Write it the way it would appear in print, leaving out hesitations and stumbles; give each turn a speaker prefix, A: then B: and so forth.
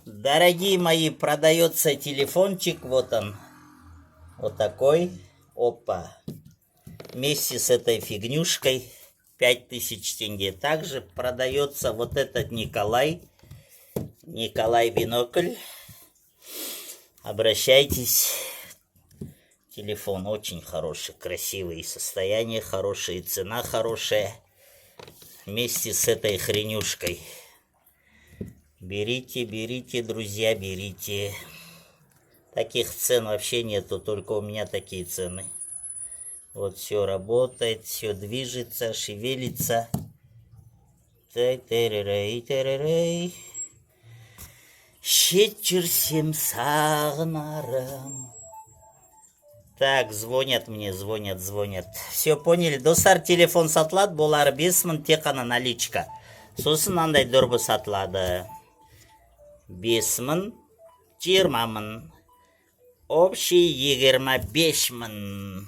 A: Дорогие мои, продается телефончик, вот он, вот такой, опа, вместе с этой фигнюшкой, 5000 тенге. Также продается вот этот Николай бинокль, обращайтесь, телефон очень хороший, красивый, состояние хорошее, цена хорошая, вместе с этой хренюшкой. Берите, берите, друзья, берите. Таких цен вообще нету, только у меня такие цены. Вот все работает, все движется, шевелится. Шетчерсем сагнарам. Так, звонят мне, звонят. Все поняли? Достар, телефон сатылады, болар 5000 тек қана наличка. Сосын андай дорба сатылады. 5000, 20000, общий 25 000.